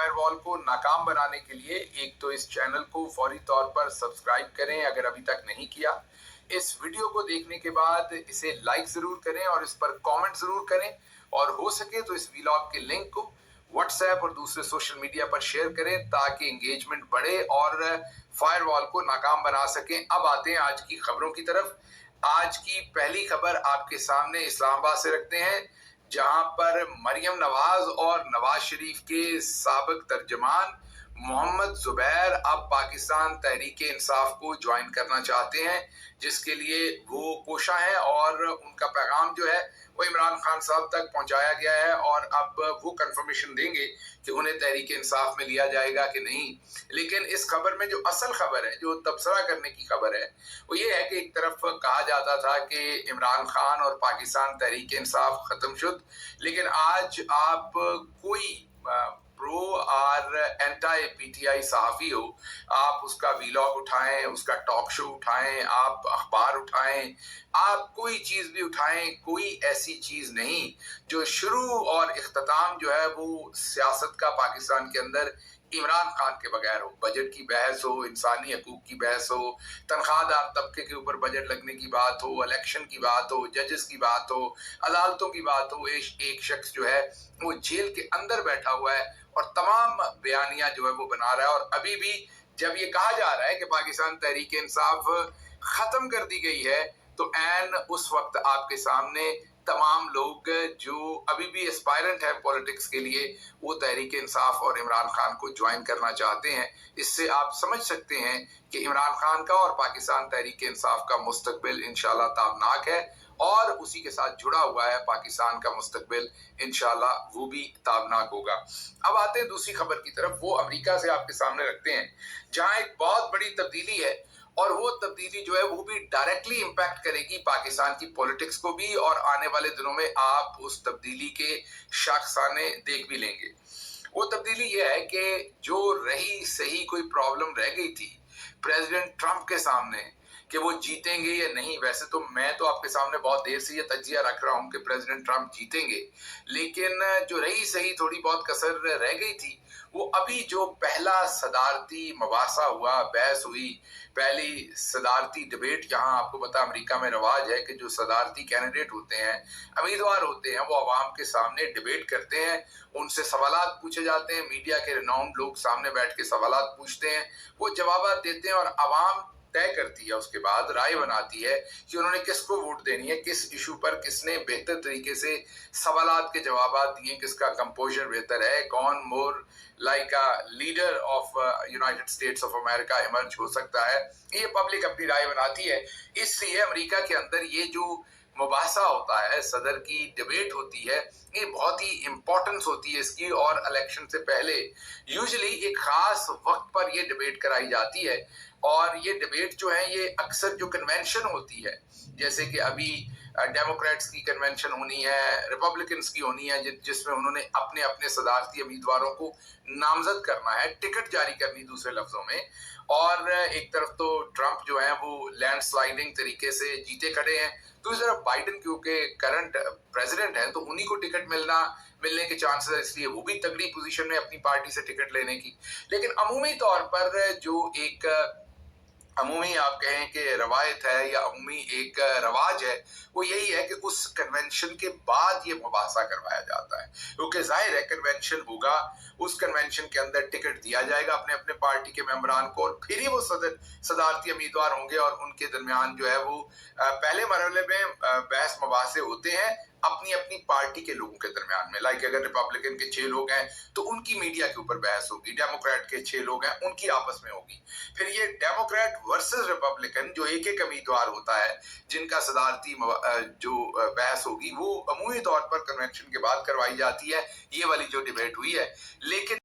Firewall को नाकाम बनाने के लिए एक तो इस चैनल को फौरी तौर पर सब्सक्राइब करें अगर अभी तक नहीं किया। इस वीडियो को देखने के बाद इसे लाइक जरूर करें और इस पर कमेंट जरूर करें, और हो सके तो इस वीलॉग के लिंक को व्हाट्सएप और दूसरे सोशल मीडिया पर शेयर करें ताकि एंगेजमेंट बढ़े और फायरवॉल को नाकाम बना सकें। अब आते हैं आज की खबरों की तरफ। आज की पहली खबर आपके सामने इस्लामाबाद से रखते हैं, जहां पर मरियम नवाज और नवाज शरीफ के साबिक तर्जमान मोहम्मद जुबैर अब पाकिस्तान तहरीक इंसाफ को ज्वाइन करना चाहते हैं, जिसके लिए वो कोशा हैं और उनका पैगाम जो है वो इमरान खान साहब तक पहुंचाया गया है और अब वो कंफर्मेशन देंगे कि उन्हें तहरीक इंसाफ में लिया जाएगा कि नहीं। लेकिन इस खबर में जो असल खबर है, जो तबसरा करने की खबर है, वो ये है कि एक तरफ कहा जाता था कि इमरान खान और पाकिस्तान तहरीक इंसाफ खत्म शुद, लेकिन आज आप कोई प्रो और एंटी पीटीआई सहाफ़ी हो, आप उसका वीलॉग उठाएं, उसका टॉक शो उठाएं, आप अखबार उठाएं, आप कोई चीज़ भी उठाएं, कोई ऐसी चीज़ नहीं जो शुरू और इख्तिताम जो है वो सियासत का पाकिस्तान के अंदर इमरान खान के बगैर हो। बजट की बहस हो, इंसानी हकूक की बहस हो, तनख्वाहदार तबके के ऊपर बजट लगने की बात हो, इलेक्शन की बात हो, जजेस की बात हो, अदालतों की बात हो, एक शख्स जो है वो जेल के अंदर बैठा हुआ है और तमाम बयानियां जो है वो बना रहा है। और अभी भी जब ये कहा जा रहा है कि पाकिस्तान तहरीक इंसाफ खत्म कर दी गई है, तो ऐन उस वक्त आपके सामने तमाम लोग जो अभी भी एस्पायरेंट है पॉलिटिक्स के लिए, वो तहरीक इंसाफ और इमरान खान को ज्वाइन करना चाहते हैं। इससे आप समझ सकते हैं कि इमरान खान का और पाकिस्तान तहरीक इंसाफ का मुस्तकबिल इंशाल्लाह ताबनाक है, और उसी के साथ जुड़ा हुआ है पाकिस्तान का मुस्तकबिल, इंशाल्लाह वो भी ताबनाक होगा। अब आते हैं दूसरी खबर की तरफ, वो अमेरिका से आपके सामने रखते हैं, जहां एक बहुत बड़ी तब्दीली है, और वो तब्दीली जो है वो भी डायरेक्टली इम्पैक्ट करेगी पाकिस्तान की पॉलिटिक्स को भी, और आने वाले दिनों में आप उस तब्दीली के शाखसाने देख भी लेंगे। वो तब्दीली ये है कि जो रही सही कोई प्रॉब्लम रह गई थी प्रेसिडेंट ट्रंप के सामने कि वो जीतेंगे या नहीं। वैसे तो मैं तो आपके सामने बहुत देर से ये तज्जिया रख रहा हूँ कि प्रेसिडेंट ट्रंप जीतेंगे, लेकिन जो रही सही थोड़ी बहुत कसर रह गई थी, वो अभी जो पहला सदारती मबासा हुआ, बहस हुई, पहली सदारती डिबेट, जहां आपको पता अमेरिका में रवाज है कि जो सदारती कैंडिडेट होते हैं, उम्मीदवार होते हैं, वो अवाम के सामने डिबेट करते हैं, उनसे सवालात पूछे जाते हैं, मीडिया के रिनाउंड लोग सामने बैठ के सवालात पूछते हैं, वो जवाब देते हैं, और अवाम तय करती है, उसके बाद राय बनाती है कि उन्होंने किसको वोट देनी है, किस इशू पर किसने बेहतर तरीके से सवालात के जवाब दिए, किसका कंपोजर बेहतर है, कौन more like a leader of United states of America emerge हो सकता है। ये पब्लिक अपनी राय बनाती है। इसलिए अमेरिका के अंदर ये जो मुबासा होता है, सदर की डिबेट होती है, ये बहुत ही इम्पोर्टेंस होती है इसकी, और इलेक्शन से पहले यूजुअली एक खास वक्त पर ये डिबेट कराई जाती है। और ये डिबेट जो है ये अक्सर जो कन्वेंशन होती है, जैसे कि अभी डेमोक्रेट्स की कन्वेंशन होनी है, रिपब्लिकन्स की होनी है, जिसमें उन्होंने अपने अपने सदारती उम्मीदवारों को नामजद करना है, टिकट जारी करनी दूसरे लफ्जों में। और एक तरफ तो ट्रंप जो है वो लैंडस्लाइडिंग तरीके से जीते खड़े हैं, दूसरी तरफ बाइडेन क्योंकि करंट प्रेसिडेंट है तो उन्हीं को टिकट मिलने के चांसेस है, इसलिए वो भी तगड़ी पोजीशन में अपनी पार्टी से टिकट लेने की। लेकिन अमूमी तौर पर जो एक अमूमी आप कहें कि रवायत है या अमूमी एक रवाज है, वो यही है कि उस कन्वेंशन के बाद ये मुबासा करवाया जाता है, क्योंकि जाहिर है कन्वेंशन होगा, उस कन्वेंशन के अंदर टिकट दिया जाएगा अपने अपने पार्टी के मेंबरान को, और फिर ही वो सदारती उम्मीदवार होंगे, और उनके दरमियान जो है वो पहले मरहले में बहस मुबासे होते हैं अपनी अपनी पार्टी के लोगों के दरमियान में। लाइक अगर रिपब्लिकन के 6 लोग हैं तो उनकी मीडिया के ऊपर बहस होगी, डेमोक्रेट के 6 लोग हैं उनकी आपस में होगी, फिर ये डेमोक्रेट वर्सेस रिपब्लिकन जो एक एक उम्मीदवार होता है जिनका सदारती जो बहस होगी, वो अमूमी तौर पर कन्वेंशन के बाद करवाई जाती है, ये वाली जो डिबेट हुई है। लेकिन